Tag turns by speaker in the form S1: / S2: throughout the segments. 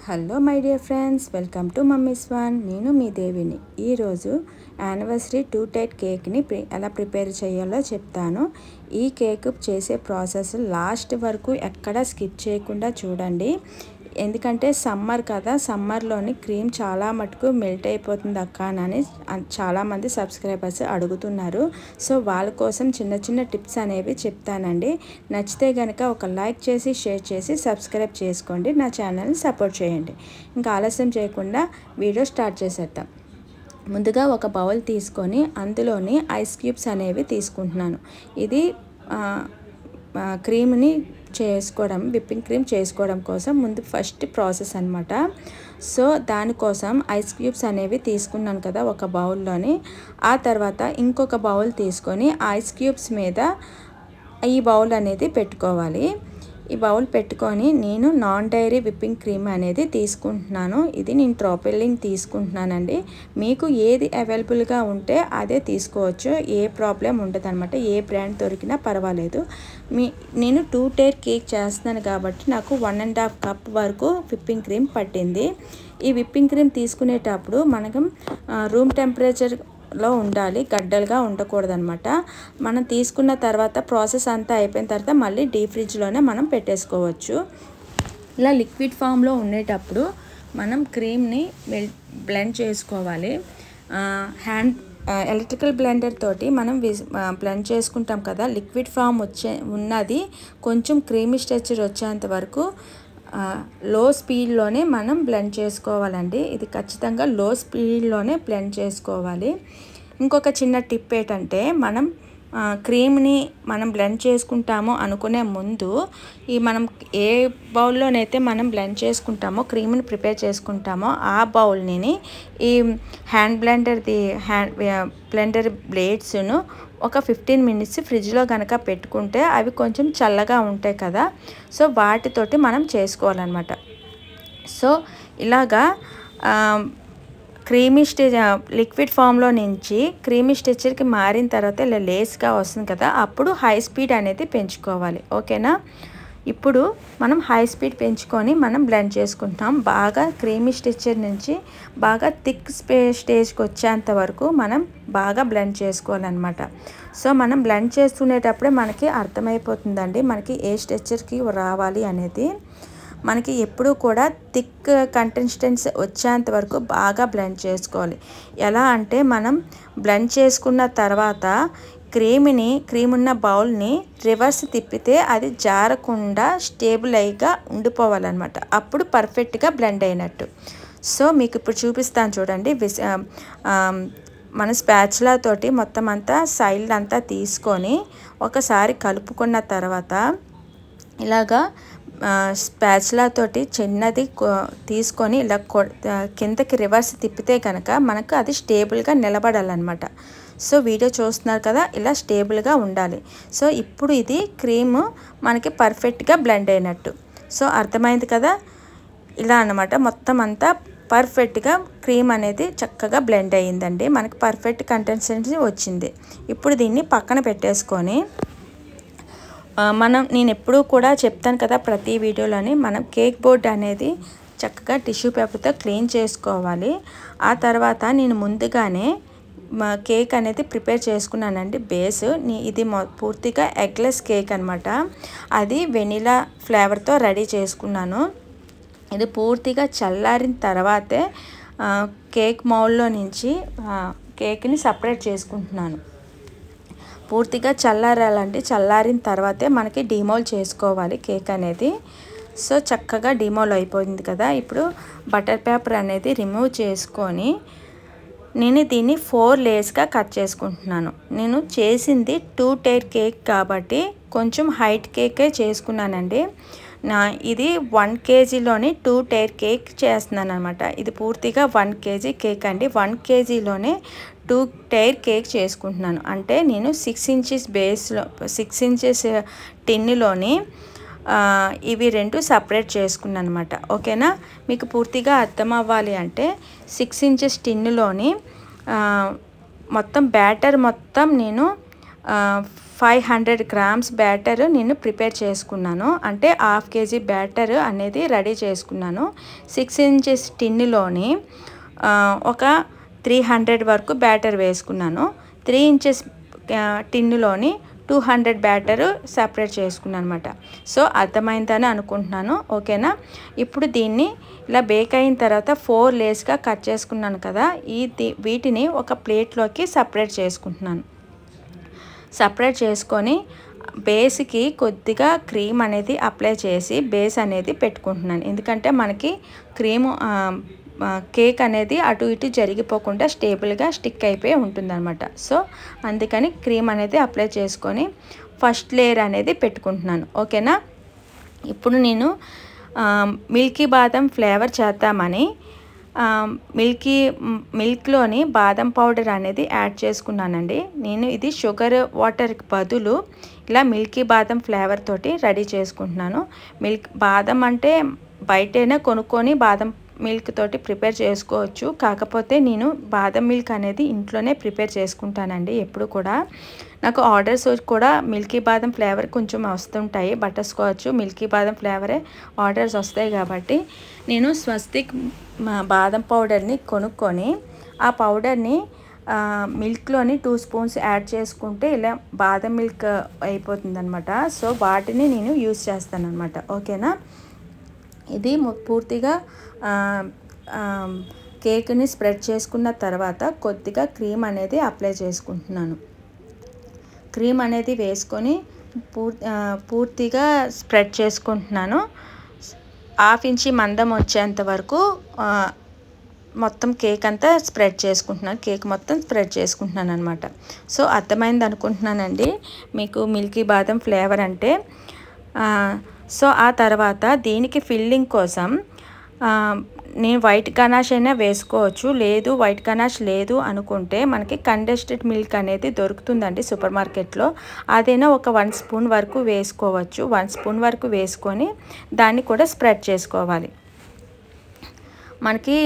S1: Hello my dear friends, welcome to mummies one. నేను మీ దేవిని. ఈరోజు యానివర్సరీ 2 టైర్ కేక్ని ఎలా ప్రిపేర్ చేయాలో చెప్తాను. ఈ కేక్ చేసే ప్రాసెస్ లాస్ట్ వరకు ఎక్కడ స్కిప్ చేయకుండా చూడండి. ఎందుకంటే సమ్మర్ కదా, సమ్మర్లోని క్రీమ్ చాలా మటుకు మెల్ట్ అయిపోతుంది అక్క అని చాలామంది సబ్స్క్రైబర్స్ అడుగుతున్నారు. సో వాళ్ళ కోసం చిన్న చిన్న టిప్స్ అనేవి చెప్తానండి. నచ్చితే కనుక ఒక లైక్ చేసి షేర్ చేసి సబ్స్క్రైబ్ చేసుకోండి, నా ఛానల్ని సపోర్ట్ చేయండి. ఇంకా ఆలస్యం చేయకుండా వీడియో స్టార్ట్ చేసేద్దాం. ముందుగా ఒక బౌల్ తీసుకొని అందులోని ఐస్ క్యూబ్స్ అనేవి తీసుకుంటున్నాను. ఇది క్రీమ్ని చేసుకోవడం, విప్పింగ్ క్రీమ్ చేసుకోవడం కోసం ముందు ఫస్ట్ ప్రాసెస్ అనమాట. సో దానికోసం ఐస్ క్యూబ్స్ అనేవి తీసుకున్నాను కదా ఒక బౌల్లోని. ఆ తర్వాత ఇంకొక బౌల్ తీసుకొని ఐస్ క్యూబ్స్ మీద ఈ బౌల్ అనేది పెట్టుకోవాలి. ఈ బౌల్ పెట్టుకొని నేను నాన్ డైరీ విప్పింగ్ క్రీమ్ అనేది తీసుకుంటున్నాను. ఇది నేను ట్రోపెల్లింగ్ తీసుకుంటున్నానండి. మీకు ఏది అవైలబుల్గా ఉంటే అదే తీసుకోవచ్చు, ఏ ప్రాబ్లం ఉండదు అనమాట. ఏ బ్రాండ్ దొరికినా పర్వాలేదు. నేను 2 టైర్ కేక్ చేస్తున్నాను కాబట్టి నాకు 1.5 కప్ వరకు విప్పింగ్ క్రీమ్ పట్టింది. ఈ విప్పింగ్ క్రీమ్ తీసుకునేటప్పుడు మనకు రూమ్ టెంపరేచర్లో ఉండాలి, గడ్డలుగా ఉండకూడదు అనమాట. మనం తీసుకున్న తర్వాత ప్రాసెస్ అంతా అయిపోయిన తర్వాత మళ్ళీ డీప్ ఫ్రిడ్జ్లోనే మనం పెట్టేసుకోవచ్చు. ఇలా లిక్విడ్ ఫామ్లో ఉండేటప్పుడు మనం క్రీమ్ని బ్లెండ్ చేసుకోవాలి. ఎలక్ట్రికల్ బ్లెండర్ తోటి మనం బ్లెండ్ చేసుకుంటాం కదా. లిక్విడ్ ఫామ్ ఉన్నది కొంచెం క్రీమీ స్ట్రక్చర్ వచ్చేంత వరకు లో స్పీడ్లోనే మనం బ్లెండ్ చేసుకోవాలండి. ఇది ఖచ్చితంగా లో స్పీడ్లోనే బ్లెండ్ చేసుకోవాలి. ఇంకొక చిన్న టిప్ ఏంటంటే, మనం క్రీమ్ని మనం బ్లెండ్ చేసుకుంటామో అనుకునే ముందు మనం ఏ బౌల్లోనైతే మనం బ్లెండ్ చేసుకుంటామో, క్రీమ్ని ప్రిపేర్ చేసుకుంటామో ఆ బౌల్ని ఈ బ్లెండర్ బ్లేడ్స్ను ఒక 15 మినిట్స్ ఫ్రిడ్జ్లో కనుక పెట్టుకుంటే అవి కొంచెం చల్లగా ఉంటాయి కదా. సో వాటితోటి మనం చేసుకోవాలన్నమాట. సో ఇలాగా క్రీమీ లిక్విడ్ ఫామ్లో నుంచి క్రీమీ స్ట్రక్చర్కి మారిన తర్వాత ఇలా లేస్గా వస్తుంది కదా, అప్పుడు హై స్పీడ్ అనేది పెంచుకోవాలి. ఓకేనా? ఇప్పుడు మనం హై స్పీడ్ పెంచుకొని మనం బ్లెండ్ చేసుకుంటాం. బాగా క్రీమీ స్ట్రక్చర్ నుంచి బాగా థిక్ స్టేజ్కి వచ్చేంత వరకు మనం బాగా బ్లెండ్ చేసుకోవాలన్నమాట. సో మనం బ్లెండ్ చేసుకునేటప్పుడే మనకి అర్థమైపోతుందండి మనకి ఏ స్ట్రక్చర్కి రావాలి అనేది. మనకి ఎప్పుడూ కూడా థిక్ కన్సిస్టెన్సీ వచ్చేంత వరకు బాగా బ్లెండ్ చేసుకోవాలి. ఎలా అంటే, మనం బ్లెండ్ చేసుకున్న తర్వాత క్రీమ్ ఉన్న బౌల్ని రివర్స్ తిప్పితే అది జారకుండా స్టేబుల్గా ఉండిపోవాలన్నమాట. అప్పుడు పర్ఫెక్ట్గా బ్లెండ్ అయినట్టు. సో మీకు ఇప్పుడు చూపిస్తాను చూడండి. మన స్పాచులా తోటి మొత్తం అంతా సైడ్ అంతా తీసుకొని ఒకసారి కలుపుకున్న తర్వాత ఇలాగా స్పాచులా తోటి చిన్నది తీసుకొని ఇలా కిందకి రివర్స్ తిప్పితే కనుక మనకు అది స్టేబుల్గా నిలబడాలన్నమాట. సో వీడియో చూస్తున్నారు కదా, ఇలా స్టేబుల్గా ఉండాలి. సో ఇప్పుడు ఇది క్రీమ్ మనకి పర్ఫెక్ట్గా బ్లెండ్ అయినట్టు. సో అర్థమైంది కదా. ఇలా అన్నమాట మొత్తం అంతా పర్ఫెక్ట్గా క్రీమ్ అనేది చక్కగా బ్లెండ్ అయ్యిందండి. మనకి పర్ఫెక్ట్ కన్సిస్టెన్సీ వచ్చింది. ఇప్పుడు దీన్ని పక్కన పెట్టేసుకొని నేను ఎప్పుడూ కూడా చెప్తాను కదా ప్రతి వీడియోలోని, మనం కేక్ బోర్డ్ అనేది చక్కగా టిష్యూ పేపర్తో క్లీన్ చేసుకోవాలి. ఆ తర్వాత నేను ముందుగానే కేక్ అనేది ప్రిపేర్ చేసుకున్నానండి. బేస్ ఇది పూర్తిగా ఎగ్లెస్ కేక్ అనమాట. అది వెనిలా ఫ్లేవర్తో రెడీ చేసుకున్నాను. ఇది పూర్తిగా చల్లారిన తర్వాతే కేక్ మౌల్డ్లో నుంచి కేక్ని సపరేట్ చేసుకుంటున్నాను. పూర్తిగా చల్లారాలండి. చల్లారిన తర్వాతే మనకి డిమోల్ చేసుకోవాలి కేక్ అనేది. సో చక్కగా డిమోల్ అయిపోయింది కదా. ఇప్పుడు బటర్ పేపర్ అనేది రిమూవ్ చేసుకొని నేను దీన్ని 4 లేయర్స్గా కట్ చేసుకుంటున్నాను. నేను చేసింది 2 టైర్ కేక్ కాబట్టి కొంచెం హైట్ కేకే చేసుకున్నానండి. ఇది 1 kgలోని 2 టైర్ కేక్ చేస్తున్నాను అనమాట. ఇది పూర్తిగా 1 kg కేక్ అండి. 1 kgలోనే 2 టైర్ కేక్ చేసుకుంటున్నాను. అంటే నేను 6 ఇంచెస్ బేస్లో 6 ఇంచెస్ టిన్నులోని ఇవి 2 సపరేట్ చేసుకున్నాను అనమాట. ఓకేనా? మీకు పూర్తిగా అర్థం అవ్వాలి అంటే 6 ఇంచెస్ టిన్నులోని మొత్తం బ్యాటర్ మొత్తం నేను 500 గ్రామ్స్ బ్యాటర్ నేను ప్రిపేర్ చేసుకున్నాను. అంటే హాఫ్ కేజీ బ్యాటర్ అనేది రెడీ చేసుకున్నాను. 6 ఇంచెస్ టిన్నులోని ఒక 300 వరకు బ్యాటర్ వేసుకున్నాను. 3 ఇంచెస్ టిన్నులోని 200 బ్యాటర్ సపరేట్ చేసుకున్నాను అనమాట. సో అర్థమైందని అనుకుంటున్నాను. ఓకేనా. ఇప్పుడు దీన్ని ఇలా బేక్ అయిన తర్వాత 4 లేయర్స్గా కట్ చేసుకున్నాను కదా, వీటిని ఒక ప్లేట్లోకి సపరేట్ చేసుకుంటున్నాను. సపరేట్ చేసుకొని బేస్కి కొద్దిగా క్రీమ్ అనేది అప్లై చేసి బేస్ అనేది పెట్టుకుంటున్నాను. ఎందుకంటే మనకి క్రీము కేక్ అనేది అటు ఇటు జరిగిపోకుండా స్టేబుల్గా స్టిక్ అయిపోయి ఉంటుందన్నమాట. సో అందుకని క్రీమ్ అనేది అప్లై చేసుకొని ఫస్ట్ లేయర్ అనేది పెట్టుకుంటున్నాను. ఓకేనా. ఇప్పుడు నేను మిల్కీ బాదం ఫ్లేవర్ చేద్దామని మిల్క్లోని బాదం పౌడర్ అనేది యాడ్ చేసుకున్నానండి. నేను ఇది షుగర్ వాటర్కి బదులు ఇలా మిల్కీ బాదం ఫ్లేవర్ తోటి రెడీ చేసుకుంటున్నాను. బాదం అంటే బయటైనా కొనుక్కొని బాదం మిల్క్ తోటి ప్రిపేర్ చేసుకోవచ్చు. కాకపోతే నేను బాదం మిల్క్ అనేది ఇంట్లోనే ప్రిపేర్ చేసుకుంటానండి. ఎప్పుడు కూడా నాకు ఆర్డర్స్ కూడా మిల్కీ బాదం ఫ్లేవర్ కొంచెం వస్తుంటాయి. బటర్ స్కాచ్ మిల్కీ బాదం ఫ్లేవరే ఆర్డర్స్ వస్తాయి కాబట్టి నేను స్వస్తిక్ బాదం పౌడర్ని కొనుక్కొని ఆ పౌడర్ని మిల్క్లోని 2 స్పూన్స్ యాడ్ చేసుకుంటే ఇలా బాదం మిల్క్ అయిపోతుంది అనమాట. సో వాటిని నేను యూస్ చేస్తాను అనమాట. ఓకేనా. ఇది పూర్తిగా కేక్ని స్ప్రెడ్ చేసుకున్న తర్వాత కొద్దిగా క్రీమ్ అనేది అప్లై చేసుకుంటున్నాను. క్రీమ్ అనేది వేసుకొని పూర్తిగా స్ప్రెడ్ చేసుకుంటున్నాను. 1/2 ఇంచ్ మందం వచ్చేంత వరకు మొత్తం కేక్ అంతా స్ప్రెడ్ చేసుకుంటున్నాను. కేక్ మొత్తం స్ప్రెడ్ చేసుకుంటున్నాను అనమాట. సో అర్థమైంది అనుకుంటున్నానండి మీకు మిల్కీ బాదం ఫ్లేవర్ అంటే. సో ఆ తర్వాత దీనికి ఫిల్లింగ్ కోసం నేను వైట్ గనాష్ అయినా వేసుకోవచ్చు. లేదు వైట్ గనాష్ లేదు అనుకుంటే మనకి కండెన్స్డ్ మిల్క్ అనేది దొరుకుతుందండి సూపర్ మార్కెట్లో. అదైనా ఒక 1 స్పూన్ వరకు వేసుకోవచ్చు. 1 స్పూన్ వరకు వేసుకొని దాన్ని కూడా స్ప్రెడ్ చేసుకోవాలి. మనకి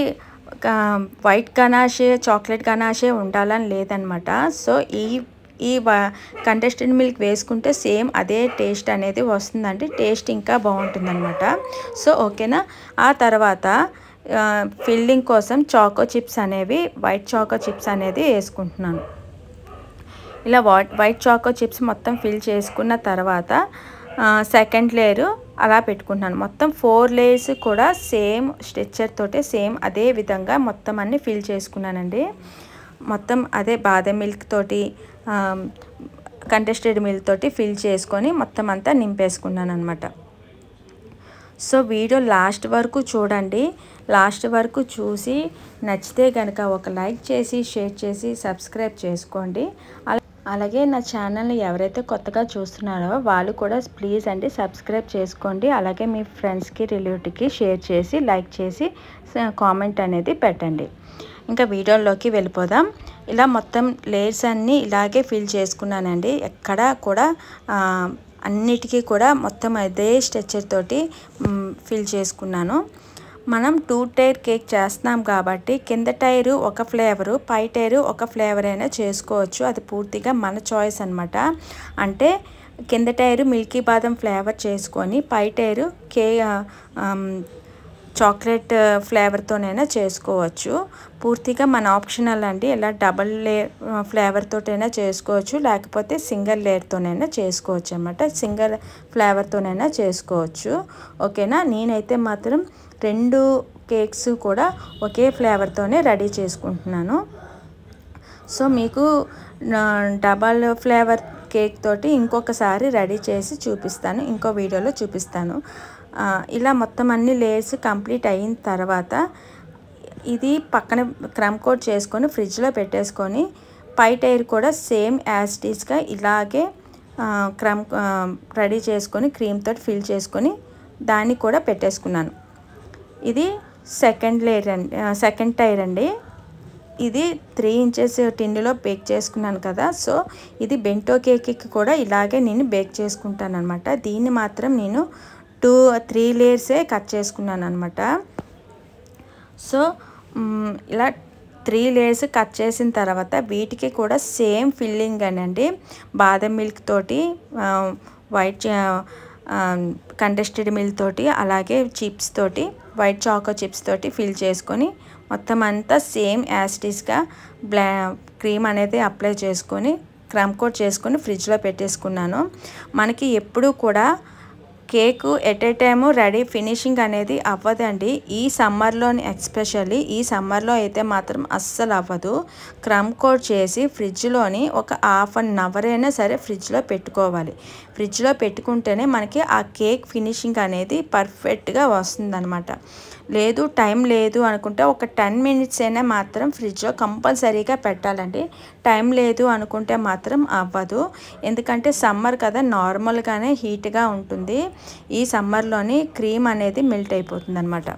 S1: వైట్ గనాషే చాక్లెట్ గనాషే ఉండాలని లేదనమాట. సో ఈ కండెన్స్డ్ మిల్క్ వేసుకుంటే సేమ్ అదే టేస్ట్ అనేది వస్తుందండి. టేస్ట్ ఇంకా బాగుంటుందన్నమాట. సో ఓకేనా. ఆ తర్వాత ఫిల్లింగ్ కోసం చాకో చిప్స్ అనేవి వైట్ చాకో చిప్స్ అనేది వేసుకుంటున్నాను. ఇలా వైట్ చాకో చిప్స్ మొత్తం ఫిల్ చేసుకున్న తర్వాత సెకండ్ లేయర్ అలా పెట్టుకుంటున్నాను. మొత్తం 4 లేయర్స్ కూడా సేమ్ స్ట్రెచ్చర్ తోటే సేమ్ అదే విధంగా మొత్తం అన్ని ఫిల్ చేసుకున్నానండి. మొత్తం అదే బాదం మిల్క్ తోటి కండెన్స్డ్ మిల్క్ తోటి ఫిల్ చేసుకొని మొత్తం అంతా నింపేసుకున్నాను అనమాట. సో వీడియో లాస్ట్ వరకు చూడండి. లాస్ట్ వరకు చూసి నచ్చితే కనుక ఒక లైక్ చేసి షేర్ చేసి సబ్స్క్రైబ్ చేసుకోండి. అలాగే నా ఛానల్ని ఎవరైతే కొత్తగా చూస్తున్నారో వాళ్ళు కూడా ప్లీజ్ అండి సబ్స్క్రైబ్ చేసుకోండి. అలాగే మీ ఫ్రెండ్స్కి రిలేటివ్కి షేర్ చేసి లైక్ చేసి కామెంట్ అనేది పెట్టండి. ఇంకా వీడియోలోకి వెళ్ళిపోదాం. ఇలా మొత్తం లేయర్స్ అన్నీ ఇలాగే ఫిల్ చేసుకున్నానండి. ఎక్కడ కూడా అన్నిటికీ కూడా మొత్తం అదే స్ట్రెచ్చర్ తోటి ఫిల్ చేసుకున్నాను. మనం 2 టైర్ కేక్ చేస్తున్నాం కాబట్టి కింద టైరు ఒక ఫ్లేవరు పై టైరు ఒక ఫ్లేవర్ అయినా చేసుకోవచ్చు. అది పూర్తిగా మన చాయిస్ అనమాట. అంటే కింద టైరు మిల్కీ బాదం ఫ్లేవర్ చేసుకొని పై టైరు చాక్లెట్ ఫ్లేవర్తోనైనా చేసుకోవచ్చు. పూర్తిగా మన ఆప్షనల్ అండి. ఇలా డబల్ లేయర్ ఫ్లేవర్తోనైనా చేసుకోవచ్చు, లేకపోతే సింగిల్ లేయర్తోనైనా చేసుకోవచ్చు అన్నమాట. సింగిల్ ఫ్లేవర్తోనైనా చేసుకోవచ్చు. ఓకేనా. నేనైతే మాత్రం 2 కేక్స్ కూడా ఒకే ఫ్లేవర్తోనే రెడీ చేసుకుంటున్నాను. సో మీకు డబల్ ఫ్లేవర్ కేక్ తోటి ఇంకొకసారి రెడీ చేసి చూపిస్తాను, ఇంకో వీడియోలో చూపిస్తాను. ఇలా మొత్తం అన్ని లేయర్స్ కంప్లీట్ అయిన తర్వాత ఇది పక్కన క్రమ్ కోట్ చేసుకొని ఫ్రిడ్జ్లో పెట్టేసుకొని పై టైర్ కూడా సేమ్ యాజ్ ఇట్ ఈస్గా ఇలాగే క్రమ్ రెడీ చేసుకొని క్రీమ్ తోటి ఫిల్ చేసుకొని దాన్ని కూడా పెట్టేసుకున్నాను. ఇది సెకండ్ లేయర్ అండి, సెకండ్ టైర్ అండి. ఇది 3 ఇంచెస్ టిన్నులో బేక్ చేసుకున్నాను కదా. సో ఇది బెంటో కేక్కి కూడా ఇలాగే నేను బేక్ చేసుకుంటాను అనమాట. దీన్ని మాత్రం నేను 2-3 లేయర్సే కట్ చేసుకున్నాను అనమాట. సో ఇలా 3 లేయర్స్ కట్ చేసిన తర్వాత వీటికి కూడా సేమ్ ఫిల్లింగ్ అనండి బాదం మిల్క్ తోటి వైట్ కండెన్స్డ్ మిల్క్ తోటి అలాగే చిప్స్ తోటి వైట్ చాకో చిప్స్ తోటి ఫిల్ చేసుకొని మొత్తం అంతా సేమ్ యాస్టీస్గా క్రీమ్ అనేది అప్లై చేసుకొని క్రమ్ కోట్ చేసుకొని ఫ్రిడ్జ్లో పెట్టేసుకున్నాను. మనకి ఎప్పుడు కూడా cake at a time ready finishing అనేది అవ్వదండి. ఈ సమ్మర్లోని ఎస్పెషల్లీ ఈ సమ్మర్లో అయితే మాత్రం అస్సలు అవ్వదు. క్రమ్ కోట్ చేసి ఫ్రిడ్జ్లోని ఒక హాఫ్ అన్ అవర్ అయినా సరే ఫ్రిడ్జ్లో పెట్టుకోవాలి. ఫ్రిడ్జ్లో పెట్టుకుంటేనే మనకి ఆ కేక్ ఫినిషింగ్ అనేది పర్ఫెక్ట్గా వస్తుందన్నమాట. లేదు టైం లేదు అనుకుంటే ఒక 10 మినిట్స్ అయినా మాత్రం ఫ్రిడ్జ్లో కంపల్సరీగా పెట్టాలండి. టైం లేదు అనుకుంటే మాత్రం అవ్వదు. ఎందుకంటే సమ్మర్ కదా, నార్మల్గానే హీట్గా ఉంటుంది. ఈ సమ్మర్లోని క్రీమ్ అనేది మెల్ట్ అయిపోతుంది అనమాట.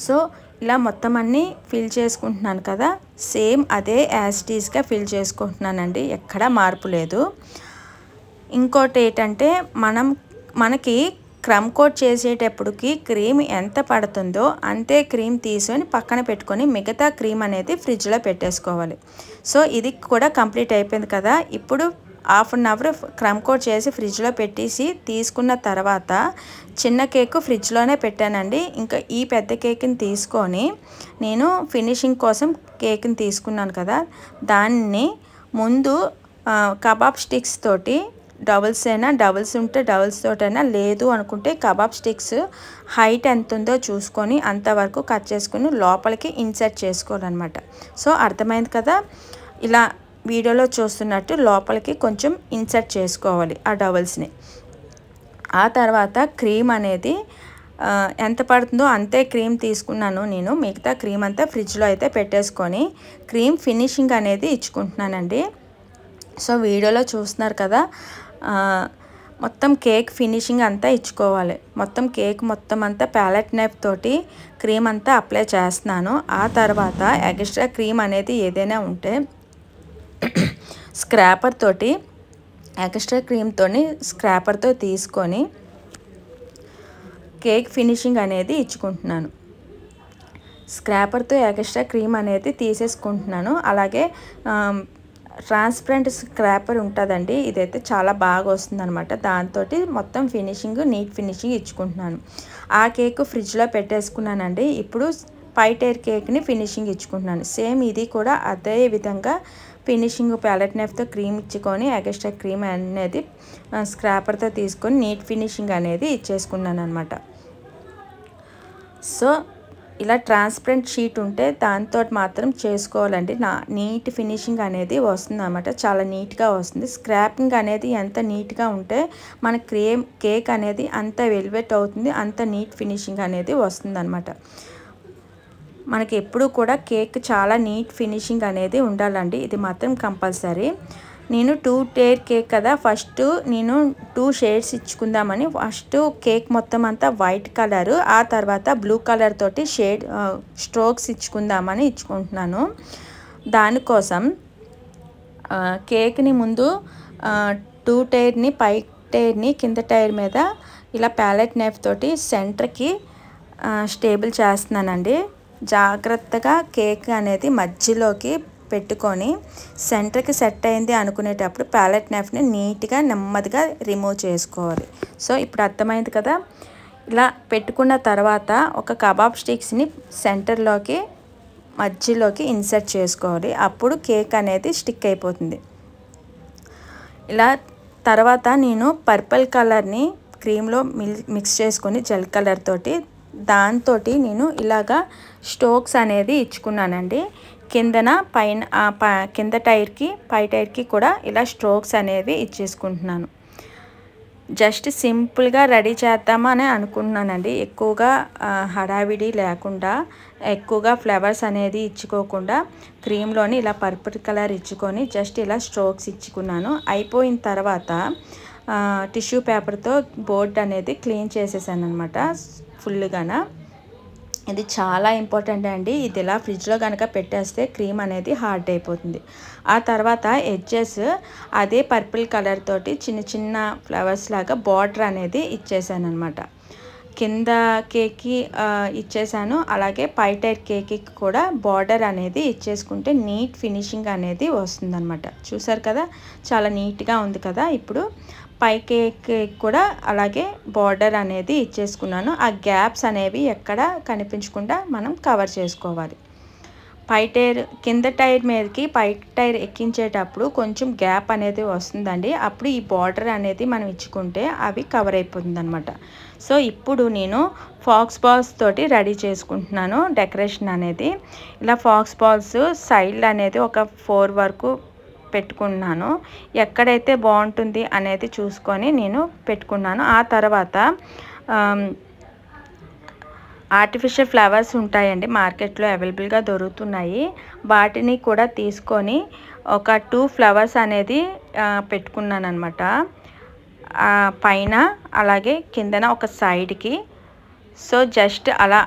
S1: సో ఇలా మొత్తం అన్నీ ఫిల్ చేసుకుంటున్నాను కదా, సేమ్ అదే యాస్టీస్గా ఫిల్ చేసుకుంటున్నానండి, ఎక్కడ మార్పు లేదు. ఇంకోటి ఏంటంటే మనకి క్రమ్ కోట్ చేసేటప్పటికి క్రీమ్ ఎంత పడుతుందో అంతే క్రీమ్ తీసుకొని పక్కన పెట్టుకొని మిగతా క్రీమ్ అనేది ఫ్రిడ్జ్లో పెట్టేసుకోవాలి. సో ఇది కూడా కంప్లీట్ అయిపోయింది కదా. ఇప్పుడు half an hour crumb coat చేసి ఫ్రిడ్జ్లో పెట్టేసి తీసుకున్న తర్వాత చిన్న కేకు ఫ్రిడ్జ్లోనే పెట్టానండి. ఇంకా ఈ పెద్ద కేక్ని తీసుకొని నేను ఫినిషింగ్ కోసం కేక్ని తీసుకున్నాను కదా, దాన్ని ముందు కబాబ్ స్టిక్స్ తోటి డబుల్స్ ఉంటే డబుల్స్ తోటైనా, లేదు అనుకుంటే కబాబ్ స్టిక్స్ హైట్ ఎంత ఉందో చూసుకొని అంతవరకు కట్ చేసుకొని లోపలికి ఇన్సర్ట్ చేసుకోవాలన్నమాట. సో అర్థమైంది కదా, ఇలా వీడియోలో చూస్తున్నట్టు లోపలికి కొంచెం ఇన్సర్ట్ చేసుకోవాలి ఆ డబుల్స్ని. ఆ తర్వాత క్రీమ్ అనేది ఎంత పడుతుందో అంతే క్రీమ్ తీసుకున్నాను నేను. మిగతా క్రీమ్ అంతా ఫ్రిడ్జ్లో అయితే పెట్టేసుకొని క్రీమ్ ఫినిషింగ్ అనేది ఇచ్చుకుంటున్నానండి. సో వీడియోలో చూస్తున్నారు కదా, మొత్తం కేక్ ఫినిషింగ్ అంతా ఇచ్చుకోవాలి. మొత్తం కేక్ మొత్తం అంతా ప్యాలెట్ నైఫ్ తోటి క్రీమ్ అంతా అప్లై చేస్తున్నాను. ఆ తర్వాత ఎక్స్ట్రా క్రీమ్ అనేది ఏదైనా ఉంటే ఎక్స్ట్రా క్రీమ్తోని స్క్రాపర్తో తీసుకొని కేక్ ఫినిషింగ్ అనేది ఇచ్చుకుంటున్నాను. స్క్రాపర్తో ఎక్స్ట్రా క్రీమ్ అనేది తీసేసుకుంటున్నాను. అలాగే ట్రాన్స్పరెంట్ స్క్రాపర్ ఉంటుందండి, ఇదైతే చాలా బాగా వస్తుంది అనమాట. దాంతో మొత్తం నీట్ ఫినిషింగ్ ఇచ్చుకుంటున్నాను. ఆ కేక్ ఫ్రిడ్జ్లో పెట్టేసుకున్నానండి. ఇప్పుడు పై టైర్ కేక్ని ఫినిషింగ్ ఇచ్చుకుంటున్నాను. సేమ్ ఇది కూడా అదే విధంగా ఫినిషింగ్ ప్యాలెట్ నైఫ్తో క్రీమ్ ఇచ్చుకొని ఎక్స్ట్రా క్రీమ్ అనేది స్క్రాపర్తో తీసుకొని నీట్ ఫినిషింగ్ అనేది ఇచ్చేసుకున్నాను అనమాట. సో ఇలా ట్రాన్స్పరెంట్ షీట్ ఉంటే దాంతో మాత్రం చేసుకోవాలండి. నీట్ ఫినిషింగ్ అనేది వస్తుంది అన్నమాట, చాలా నీట్గా వస్తుంది. స్క్రాపింగ్ అనేది ఎంత నీట్గా ఉంటే మన కేక్ అనేది అంత వెల్వెట్ అవుతుంది, అంత నీట్ ఫినిషింగ్ అనేది వస్తుంది అనమాట. మనకి ఎప్పుడు కూడా కేక్ చాలా నీట్ ఫినిషింగ్ అనేది ఉండాలండి, ఇది మాత్రం కంపల్సరీ. నేను 2 టైర్ కేక్ కదా, ఫస్ట్ నేను 2 షేడ్స్ ఇచ్చుకుందామని ఫస్ట్ కేక్ మొత్తం అంతా వైట్ కలరు, ఆ తర్వాత బ్లూ కలర్ తోటి స్ట్రోక్స్ ఇచ్చుకుందామని ఇచ్చుకుంటున్నాను. దానికోసం కేక్ని ముందు 2 టైర్ని పై టైర్ని కింద టైర్ మీద ఇలా ప్యాలెట్ నైఫ్ తోటి సెంటర్కి స్టేబుల్ చేస్తున్నానండి. జాగ్రత్తగా కేక్ అనేది మధ్యలోకి పెట్టుకొని సెంటర్కి సెట్ అయింది అనుకునేటప్పుడు ప్యాలెట్ నైఫ్ని నీట్గా నెమ్మదిగా రిమూవ్ చేసుకోవాలి. సో ఇప్పుడు అర్థమైంది కదా. ఇలా పెట్టుకున్న తర్వాత ఒక కబాబ్ స్టిక్స్ని సెంటర్లోకి మధ్యలోకి ఇన్సర్ట్ చేసుకోవాలి, అప్పుడు కేక్ అనేది స్టిక్ అయిపోతుంది. ఇలా తర్వాత నేను పర్పుల్ కలర్ని క్రీమ్లో మిక్స్ చేసుకొని జెల్ కలర్ తోటి దాంతో నేను ఇలాగా స్ట్రోక్స్ అనేది ఇచ్చుకున్నానండి. కిందన కింద టైర్కి పై టైర్కి కూడా ఇలా స్ట్రోక్స్ అనేవి ఇచ్చేసుకుంటున్నాను. జస్ట్ సింపుల్గా రెడీ చేద్దామని అనుకుంటున్నానండి. ఎక్కువగా హడావిడి లేకుండా, ఎక్కువగా ఫ్లవర్స్ అనేది ఇచ్చుకోకుండా క్రీమ్లోని ఇలా పర్పుల్ కలర్ ఇచ్చుకొని జస్ట్ ఇలా స్ట్రోక్స్ ఇచ్చుకున్నాను. అయిపోయిన తర్వాత టిష్యూ పేపర్తో బోర్డ్ అనేది క్లీన్ చేసేసాను అనమాట ఫుల్గాన. ఇది చాలా ఇంపార్టెంట్ అండి. ఇది ఇలా ఫ్రిడ్జ్లో కనుక పెట్టేస్తే క్రీమ్ అనేది హార్డ్ అయిపోతుంది. ఆ తర్వాత ఎడ్జెస్ అదే పర్పుల్ కలర్ తోటి చిన్న చిన్న ఫ్లవర్స్ లాగా బార్డర్ అనేది ఇచ్చేసాను అనమాట. కింద కేక్కి ఇచ్చేసాను. అలాగే పై టైర్ కేక్కి కూడా బార్డర్ అనేది ఇచ్చేసుకుంటే నీట్ ఫినిషింగ్ అనేది వస్తుందన్నమాట. చూసారు కదా, చాలా నీట్గా ఉంది కదా. ఇప్పుడు పై కేక్ కూడా అలాగే బార్డర్ అనేది ఇచ్చేసుకున్నాను. ఆ గ్యాప్స్ అనేవి ఎక్కడ కనిపించకుండా మనం కవర్ చేసుకోవాలి. పై టైర్ కింద టైర్ మీదకి పై టైర్ ఎక్కించేటప్పుడు కొంచెం గ్యాప్ అనేది వస్తుందండి. అప్పుడు ఈ బార్డర్ అనేది మనం ఇచ్చుకుంటే అవి కవర్ అయిపోతుంది అనమాట. సో ఇప్పుడు నేను ఫాక్స్ బాల్స్ తోటి రెడీ చేసుకుంటున్నాను డెకరేషన్ అనేది. ఇలా ఫాక్స్ బాల్స్ సైడ్ అనేది ఒక 4 వరకు పెట్టుకున్నాను. ఎక్కడైతే బాగుంటుంది అనేది చూసుకొని నేను పెట్టుకున్నాను. ఆ తర్వాత ఆర్టిఫిషియల్ ఫ్లవర్స్ ఉంటాయండి, మార్కెట్లో అవైలబుల్గా దొరుకుతున్నాయి. వాటిని కూడా తీసుకొని ఒక 2 ఫ్లవర్స్ అనేది పెట్టుకున్నాను అనమాట. పైన అలాగే కిందన ఒక సైడ్కి. సో జస్ట్ అలా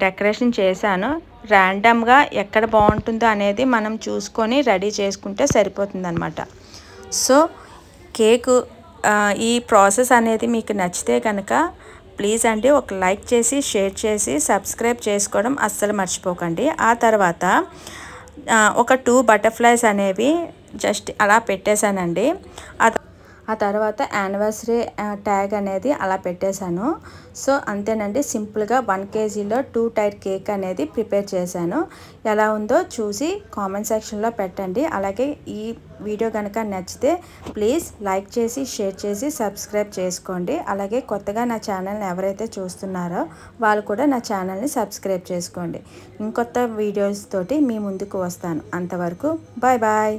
S1: డెకరేషన్ చేశాను. ర్యాండమ్గా ఎక్కడ బాగుంటుందో అనేది మనం చూసుకొని రెడీ చేసుకుంటే సరిపోతుంది అనమాట. సో కేకు ఈ ప్రాసెస్ అనేది మీకు నచ్చితే కనుక ప్లీజ్ అండి ఒక లైక్ చేసి, షేర్ చేసి, సబ్స్క్రైబ్ చేసుకోవడం అస్సలు మర్చిపోకండి. ఆ తర్వాత ఒక 2 బటర్ఫ్లైస్ అనేవి జస్ట్ అలా పెట్టేశానండి. ఆ తర్వాత యానివర్సరీ ట్యాగ్ అనేది అలా పెట్టేశాను. సో అంతేనండి, సింపుల్గా 1 kgలో 2 టైర్ కేక్ అనేది ప్రిపేర్ చేశాను. ఎలా ఉందో చూసి కామెంట్ సెక్షన్లో పెట్టండి. అలాగే ఈ వీడియో కనుక నచ్చితే ప్లీజ్ లైక్ చేసి, షేర్ చేసి, సబ్స్క్రైబ్ చేసుకోండి. అలాగే కొత్తగా నా ఛానల్ని ఎవరైతే చూస్తున్నారో వాళ్ళు కూడా నా ఛానల్ని సబ్స్క్రైబ్ చేసుకోండి. ఇంకొత్త వీడియోస్ తోటి మీ ముందుకు వస్తాను. అంతవరకు బాయ్ బాయ్.